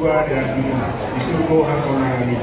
dan disuruh Hasonali.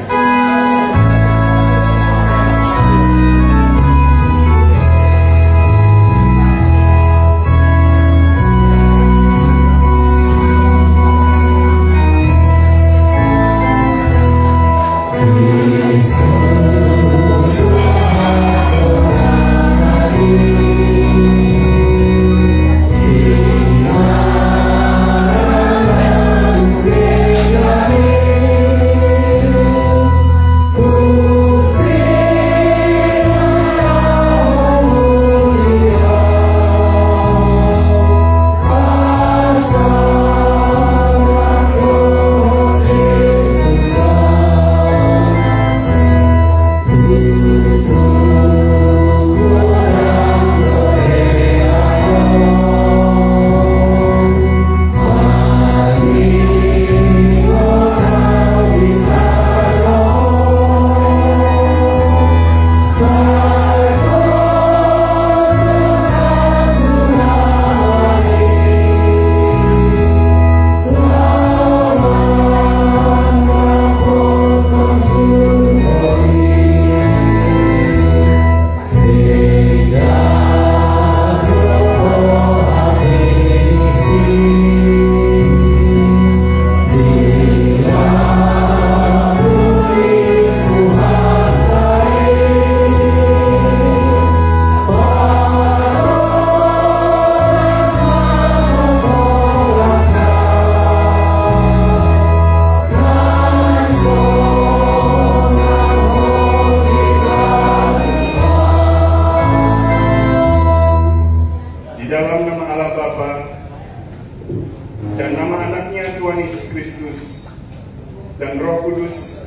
Dan nama anaknya Tuhan Yesus Kristus dan Roh Kudus,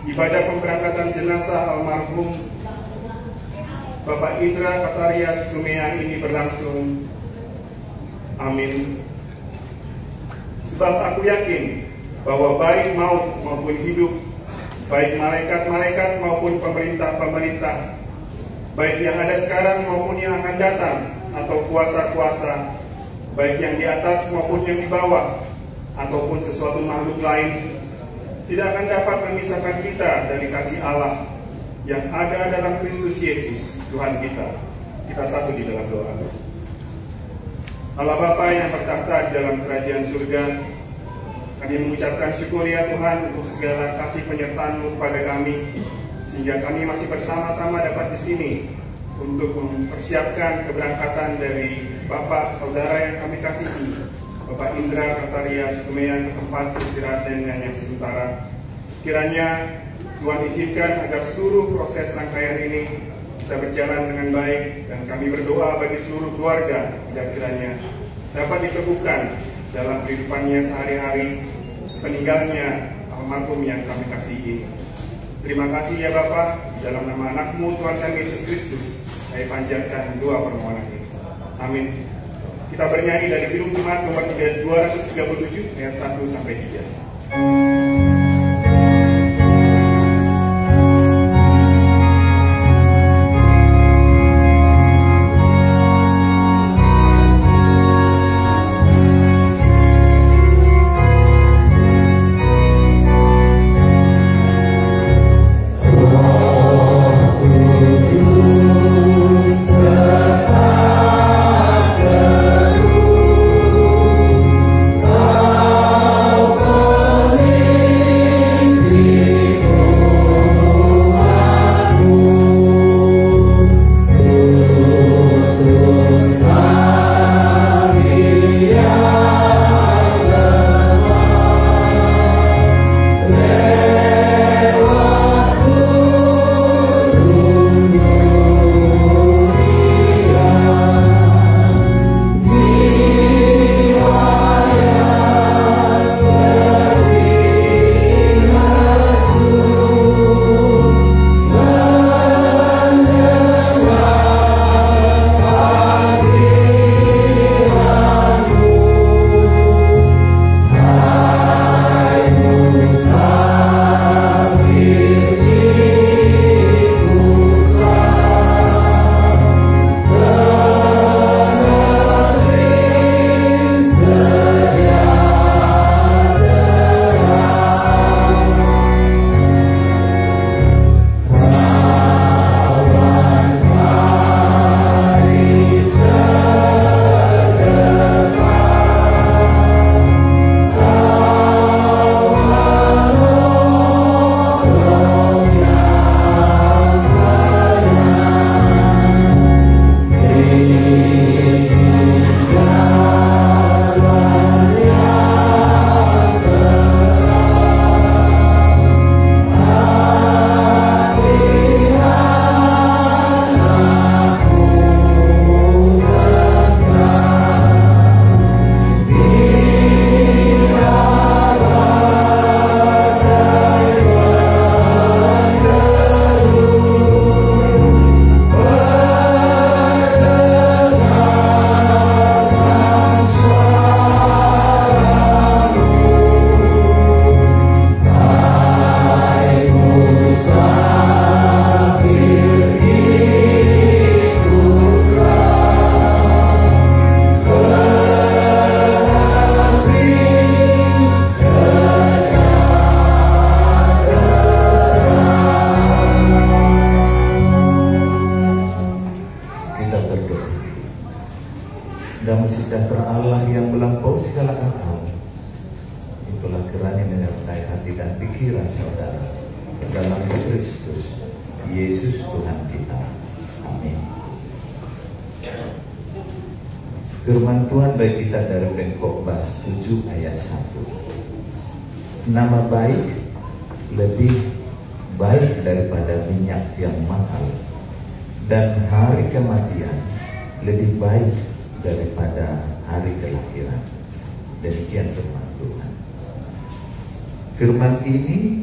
ibadah pemberangkatan jenazah almarhum Bapak Indra Katarias Tumea ini berlangsung. Amin. Sebab aku yakin bahwa baik maut maupun hidup, baik malaikat-malaikat maupun pemerintah-pemerintah, baik yang ada sekarang maupun yang akan datang, atau kuasa-kuasa, baik yang di atas maupun yang di bawah, ataupun sesuatu makhluk lain, tidak akan dapat memisahkan kita dari kasih Allah yang ada dalam Kristus Yesus, Tuhan kita. Kita satu di dalam doa. Allah Bapa yang bertahta di dalam kerajaan surga, kami mengucapkan syukur ya Tuhan untuk segala kasih penyertaan-Mu kepada kami, sehingga kami masih bersama-sama dapat di sini untuk mempersiapkan keberangkatan dari Bapak Saudara yang kami kasihi, Bapak Indra Katarias Tumea, ke tempat istirahatnya yang sementara. Kiranya Tuhan izinkan agar seluruh proses rangkaian ini bisa berjalan dengan baik, dan kami berdoa bagi seluruh keluarga agar kiranya dapat diteguhkan dalam kehidupannya sehari-hari sepeninggalnya almarhum yang kami kasihi. Terima kasih ya Bapa, dalam nama anak-Mu Tuhan kami Yesus Kristus, saya panjatkan doa permohonan ini. Amin. Kita bernyanyi dari Kidung Jemaat nomor 237 ayat 1 sampai 3. Oh kiranya menyertai hati dan pikiran saudara dalam Kristus Yesus Tuhan kita. Amin. Firman Tuhan bagi kita dari Pengkhotbah 7 ayat 1. Nama baik lebih baik daripada minyak yang mahal, dan hari kematian lebih baik daripada hari kelahiran. Demikian firman Tuhan. Firman ini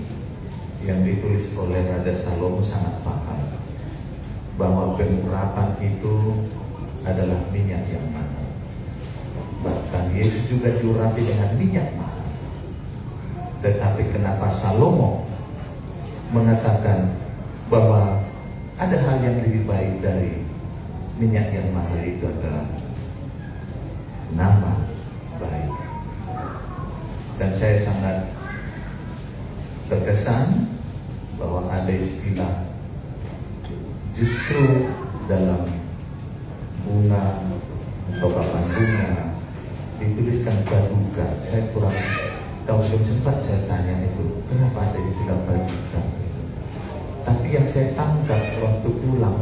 yang ditulis oleh Raja Salomo sangat paham bahwa pengurapan itu adalah minyak yang mahal. Bahkan Yesus juga diurapi dengan minyak mahal. Tetapi kenapa Salomo mengatakan bahwa ada hal yang lebih baik dari minyak yang mahal itu adalah nama baik. Dan saya sangat terkesan bahwa ada istilah justru dalam bunga atau papan bunga dituliskan Paduka. Saya kurang tahu, belum sempat saya tanya itu kenapa ada istilah Paduka. Tapi yang saya tangkap waktu pulang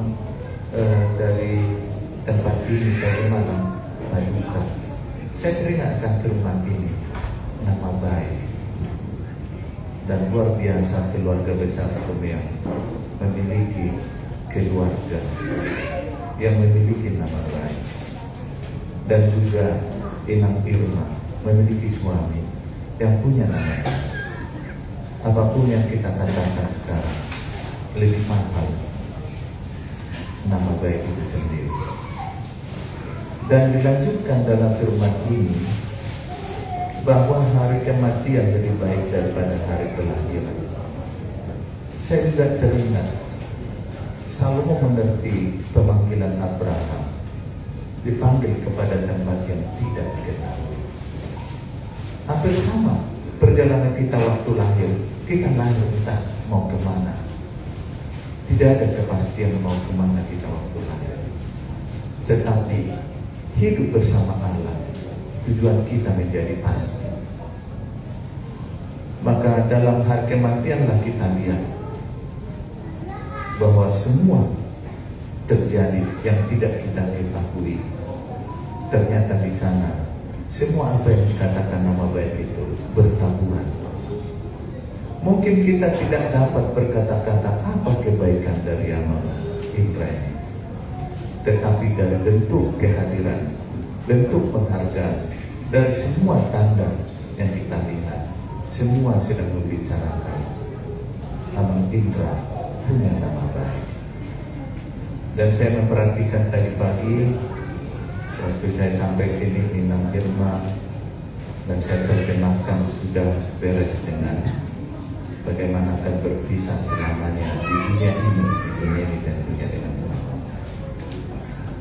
dari tempat ini dari mana Paduka, saya teringatkan firman ini, nama baik. Dan luar biasa keluarga besar yang memiliki keluarga yang memiliki nama baik, dan juga Inang Irma memiliki suami yang punya nama baik. Apapun yang kita katakan sekarang lebih mahal nama baik itu sendiri. Dan dilanjutkan dalam firman ini bahwa hari kematian lebih baik daripada hari kelahiran. Saya juga teringat Salomo mengerti pemanggilan Abraham, dipanggil kepada tempat yang tidak diketahui. Hampir sama perjalanan kita waktu lahir. Kita lahir entah mau kemana. Tidak ada kepastian mau kemana kita waktu lahir. Tetapi hidup bersama Allah, tujuan kita menjadi pasti. Maka dalam hari kematianlah kita lihat bahwa semua terjadi yang tidak kita ketahui. Ternyata di sana semua apa yang dikatakan nama baik itu bertaburan. Mungkin kita tidak dapat berkata-kata apa kebaikan dari amal Ibrahim, tetapi dari bentuk kehadiran, bentuk penghargaan, dari semua tanda yang kita lihat, semua sedang membicarakan Amal Indra punya nama baik. Dan saya memperhatikan tadi pagi waktu saya sampai sini Inang Irma, dan saya terjemahkan sudah beres dengan bagaimana akan berpisah selamanya di dunia ini, tentunya dengan Tuhan.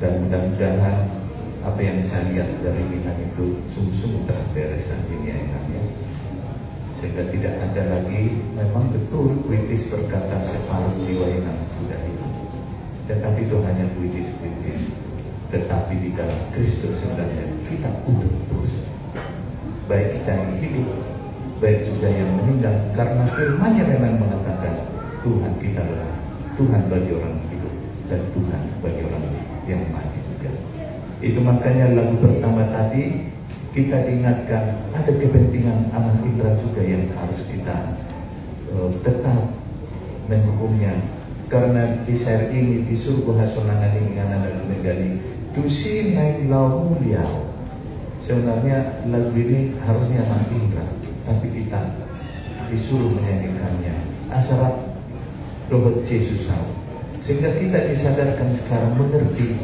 Dan mudah-mudahan apa yang saya lihat dari Inang itu sungguh-sungguh telah beres saat ini ya Inang ya. Sehingga tidak ada lagi, memang betul puitis berkata separuh jiwa Inang sudah hidup. Tetapi itu hanya puitis-puitis. Tetapi di dalam Kristus sebenarnya kita utuh terus. Baik kita yang hidup, baik juga yang meninggal. Karena firman-Nya memang mengatakan Tuhan kita adalah Tuhan bagi orang hidup dan Tuhan bagi orang yang mati juga. Itu makanya lagu pertama tadi kita diingatkan ada kepentingan Amal Indra juga yang harus kita tetap mendukungnya. Karena di syair ini disuruh hasolangan ingin anak negari tusi naik lau mulia. Sebenarnya lagu ini harusnya Amal Indra, tapi kita disuruh menyanyikannya Asarap Robert C. Susau, sehingga kita disadarkan sekarang mengerti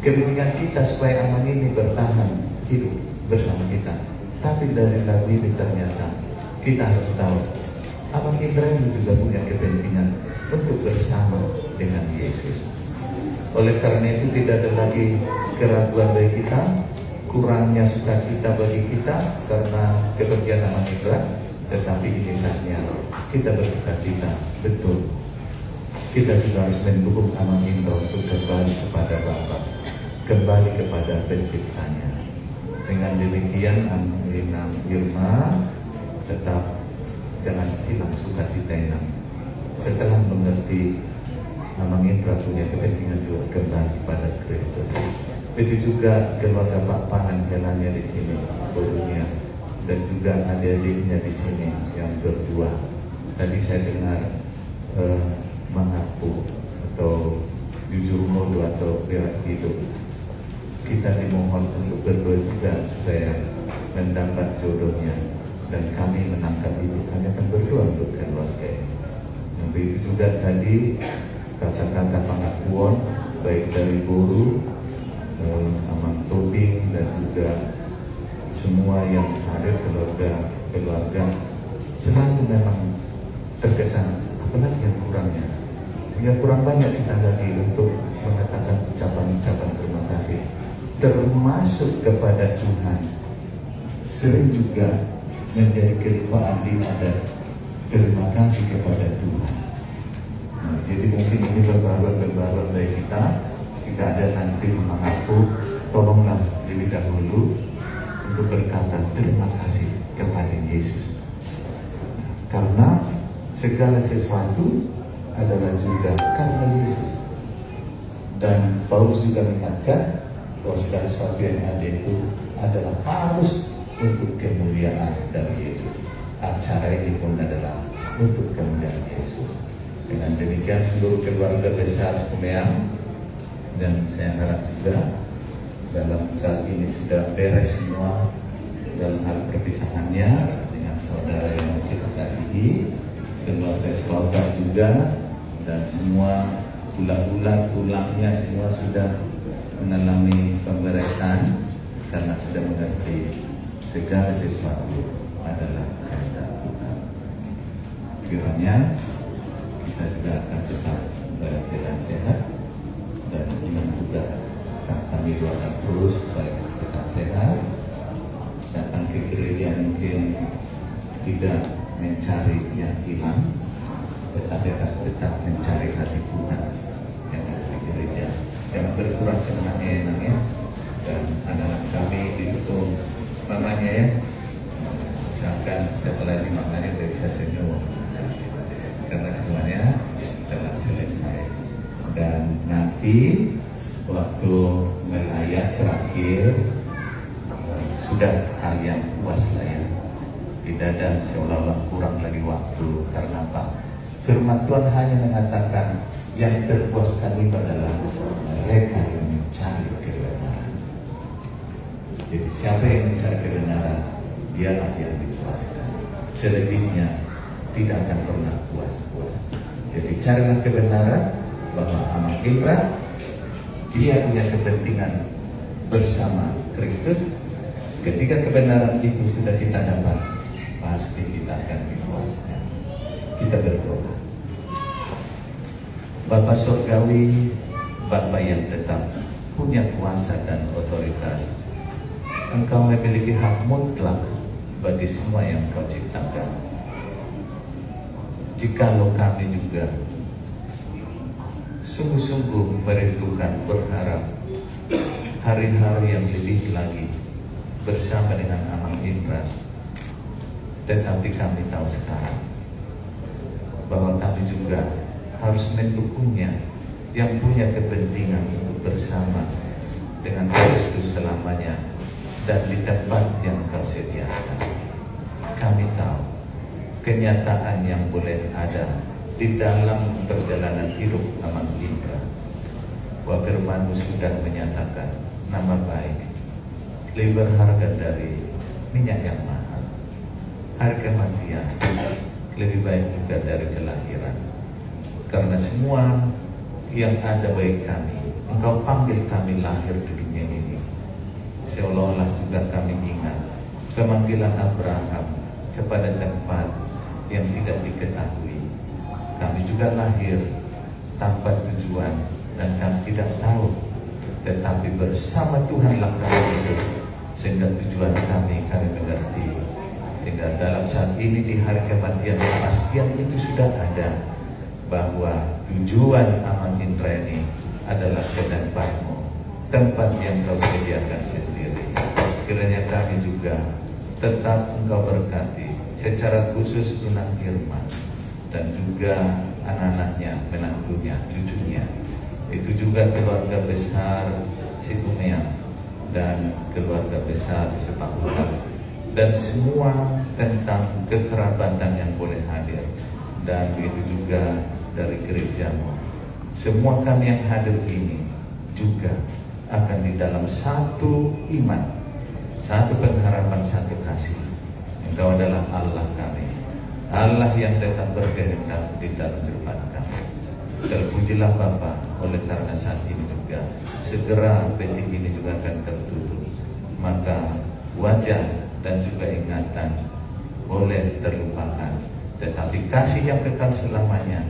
kepentingan kita supaya Amal ini bertahan hidup bersama kita. Tapi dari lagu ini ternyata kita harus tahu Amal Indra ini juga punya kepentingan untuk bersama dengan Yesus. Oleh karena itu tidak ada lagi keraguan bagi kita, kurangnya sukacita bagi kita karena kepergian Amal Indra, tetapi ini saatnya kita bersukacita betul. Kita juga harus mendukung Amal Indra untuk kembali kepada Bapa, kembali kepada Penciptanya. Dengan demikian Inang Irma tetap jangan hilang sukacita ini. Setelah mengerti Amang Indra punya kepentingan juga kembali pada Kristus. Begitu juga keluarga Pak Pangan jalannya di sini, gurunya, dan juga adik-adiknya di sini yang berdua. Tadi saya dengar mengaku atau jujur mulu atau berat hidup. Kita dimohon untuk berdoa juga supaya mendapat jodohnya, dan kami menangkap itu. Kami akan berdoa untuk keluarga ini. Dan begitu juga tadi kata-kata pengakuan baik dari guru, Amang Tobing, dan juga semua yang hadir keluarga selalu memang terkesan apalagi yang kurangnya, sehingga kurang banyak kita lagi untuk mengatakan ucapan-ucapan terima kasih, termasuk kepada Tuhan. Sering juga menjadi kelupaan di ada terima kasih kepada Tuhan. Nah, jadi mungkin ini berbahagia dari kita. Jika ada nanti mengaku, tolonglah lebih dahulu untuk berkata terima kasih kepada Yesus, karena segala sesuatu adalah juga karena Yesus. Dan Paulus juga mengingatkan bahwa segala sesuatu yang ada itu adalah harus untuk kemuliaan dari Yesus. Acara ini pun adalah untuk kemuliaan Yesus. Dengan demikian seluruh keluarga besar Semeang, dan saya harap juga dalam saat ini sudah beres semua dalam hal perpisahannya dengan saudara yang kita kasihi, keluarga sekolah juga, dan semua tulangnya semua sudah mengalami pemberesan karena sudah mengerti segala sesuatu adalah kehendak Tuhan. Kiranya kita juga akan tetap berjalan sehat, dan dengan juga kami doakan terus supaya tetap sehat, datang ke gereja mungkin tidak mencari yang hilang, tetapi tetap mencari hati Tuhan yang ada di gereja. Yang berkurang semangatnya enaknya, dan anak-anak kami didukung mamanya ya, misalkan setelah ini maknanya tidak bisa senyum karena semuanya telah selesai. Dan nanti waktu melayat terakhir sudah kalian puas lah ya, tidak ada seolah-olah kurang lagi waktu. Karena apa? Firman Tuhan hanya mengatakan yang terpuaskan itu adalah mereka yang mencari kebenaran. Jadi siapa yang mencari kebenaran, dialah yang dipuaskan. Selebihnya tidak akan pernah puas-puas. Jadi carilah kebenaran, bahwa Amang Indra dia punya kepentingan bersama Kristus. Ketika kebenaran itu sudah kita dapat, pasti kita akan dipuaskan. Kita berdoa. Bapa Surgawi, Bapa yang tetap punya kuasa dan otoritas, Engkau memiliki hak mutlak bagi semua yang Kau ciptakan. Jikalau kami juga sungguh-sungguh merindukan, berharap hari-hari yang lebih lagi bersama dengan Amang Indra, tetapi kami tahu sekarang bahwa kami juga harus mendukungnya yang punya kepentingan untuk bersama dengan Kristus selamanya dan di tempat yang Kau sediakan. Kami tahu kenyataan yang boleh ada di dalam perjalanan hidup Amang Indra, bahwa firman-Mu sudah menyatakan nama baik lebih berharga dari minyak yang mahal, hari kematian lebih baik juga dari kelahiran. Karena semua yang ada bagi kami, Engkau panggil kami lahir di dunia ini, seolah-olah juga kami ingat pemanggilan Abraham kepada tempat yang tidak diketahui. Kami juga lahir tanpa tujuan dan kami tidak tahu, tetapi bersama Tuhanlah kami hidup, sehingga tujuan kami mengerti. Sehingga dalam saat ini di hari kematian, kepastian itu sudah ada, bahwa tujuan Amang Indra ini adalah ke tempat-Mu, tempat yang Kau sediakan sendiri. Kiranya kami juga tetap Engkau berkati, secara khusus Tunan Irma dan juga anak-anaknya, menantunya, cucunya. Itu juga keluarga besar Situmeang dan keluarga besar Sepakutan, dan semua tentang kekerabatan yang boleh hadir, dan begitu juga dari gerejamu. Semua kami yang hadir ini juga akan di dalam satu iman, satu pengharapan, satu kasih. Engkau adalah Allah kami, Allah yang tetap berkehendak di dalam kehidupan kami. Terpujilah Bapa, oleh karena saat ini juga segera petik ini juga akan tertutup, maka wajah dan juga ingatan boleh terlupakan, tetapi kasih yang kekal selamanya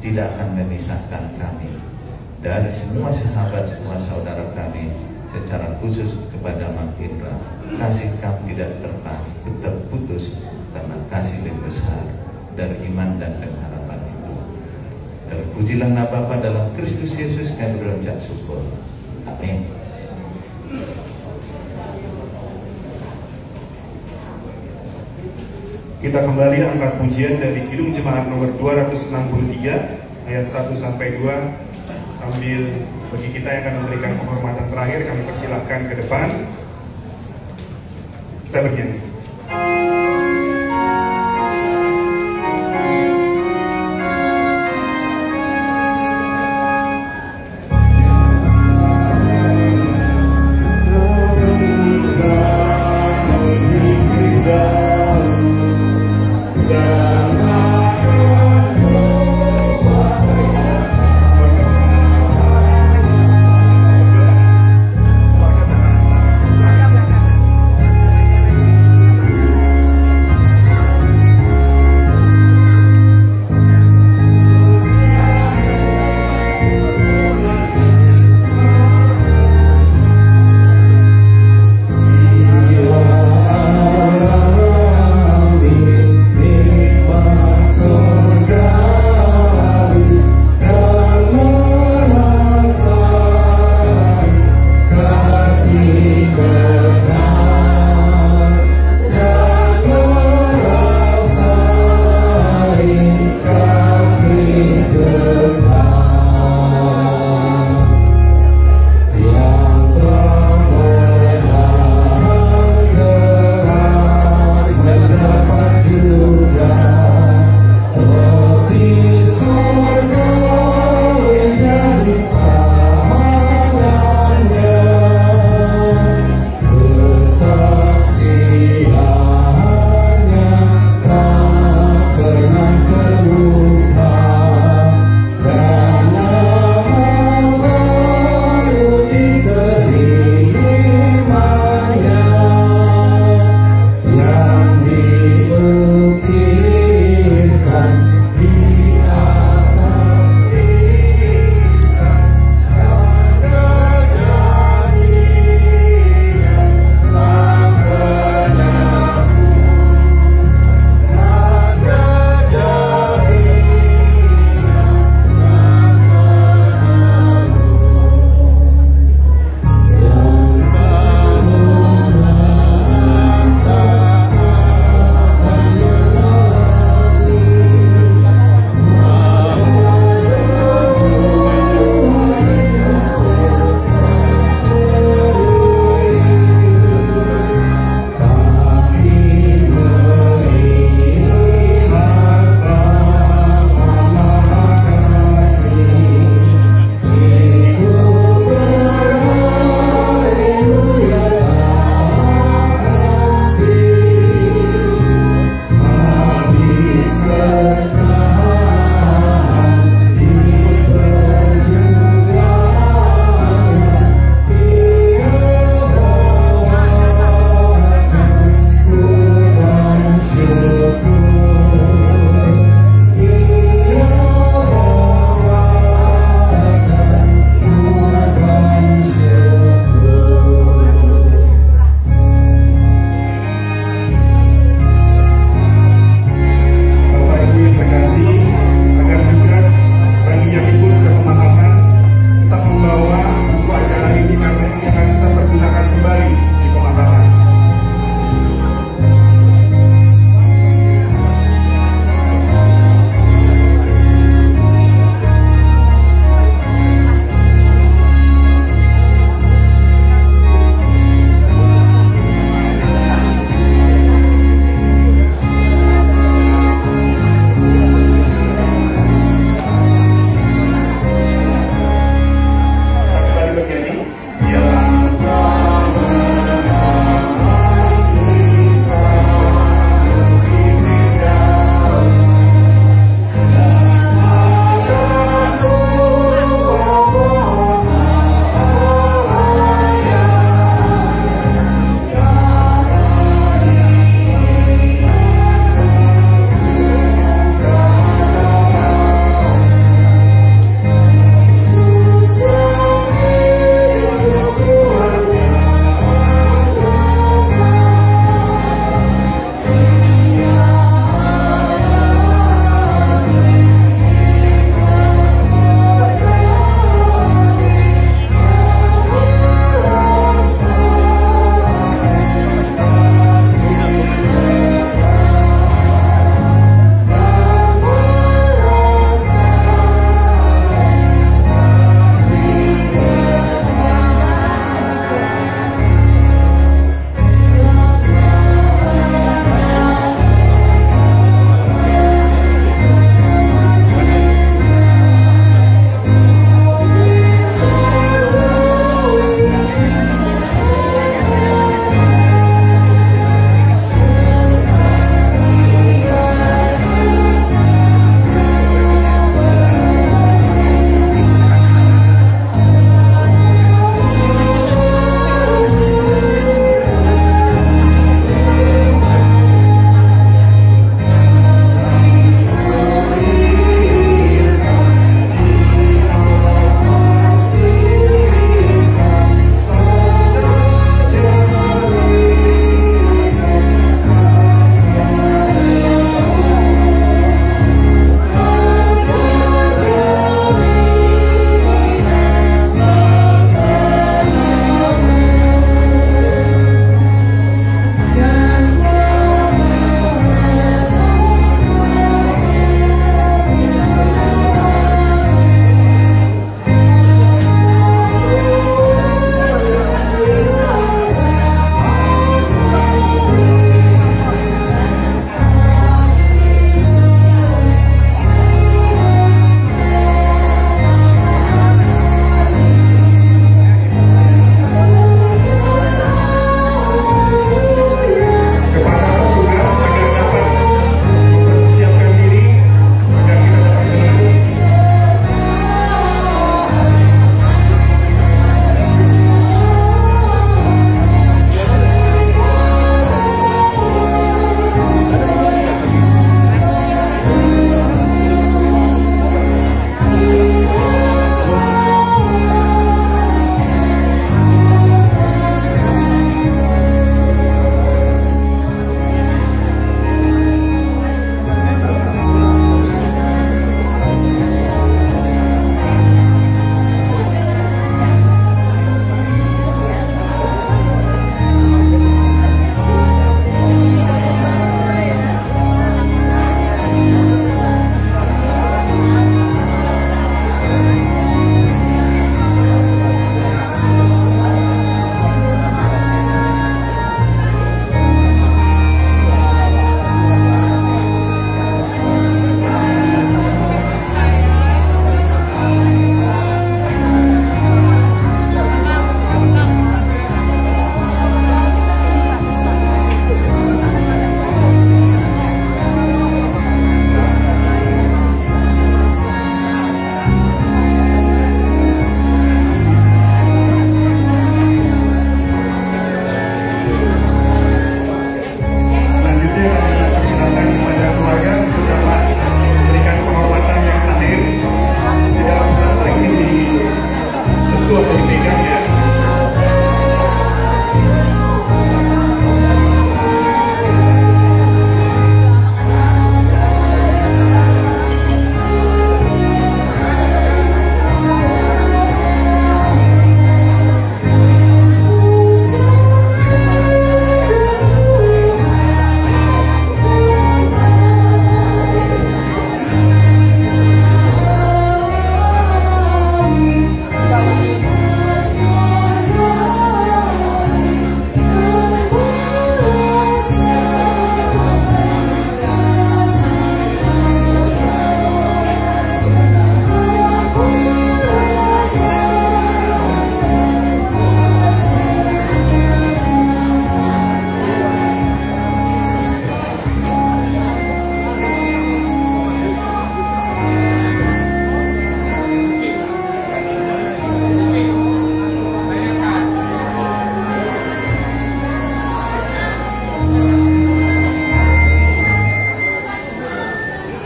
tidak akan memisahkan kami dari semua sahabat, semua saudara kami, secara khusus kepada Mak Indra. Kasih kami tidak terputus karena kasih yang besar dari iman dan pengharapan itu. Terpujilah nama Bapa dalam Kristus Yesus, kami berucap syukur. Amin. Kita kembali angkat pujian dari Kidung Jemaat nomor 263 ayat 1 sampai 2. Sambil bagi kita yang akan memberikan penghormatan terakhir, kami persilahkan ke depan. Kita bernyanyi.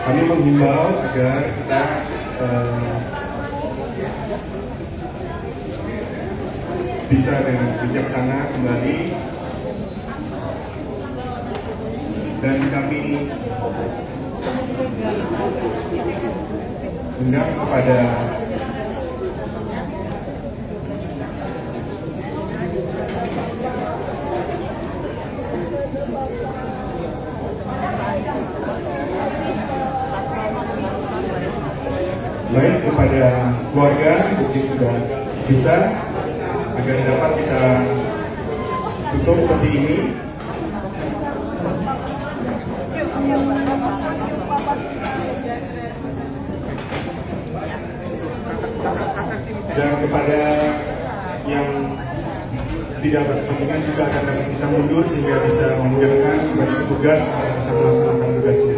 Kami menghimbau agar kita bisa dengan bijaksana kembali, dan kami undang kepada keluarga, mungkin sudah bisa, agar dapat kita tutup seperti ini. Dan kepada yang tidak berkepentingan juga akan dapat bisa mundur sehingga bisa memudahkan bagi petugas bisa melaksanakan tugasnya.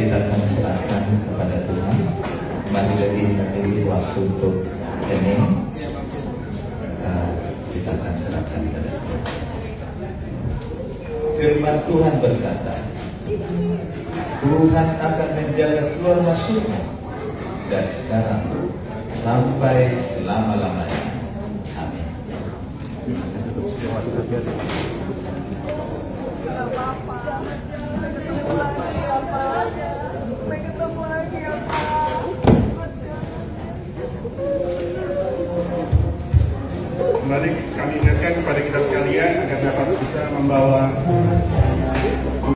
Kita akan serahkan kepada Tuhan. Kembali lagi memiliki waktu untuk ini, kita akan serahkan kepada Tuhan. Firman Tuhan berkata, Tuhan akan menjaga keluar masukmu dari sekarang sampai selama-lamanya. Amin. Kembali kami ingatkan kepada kita sekalian agar dapat bisa membawa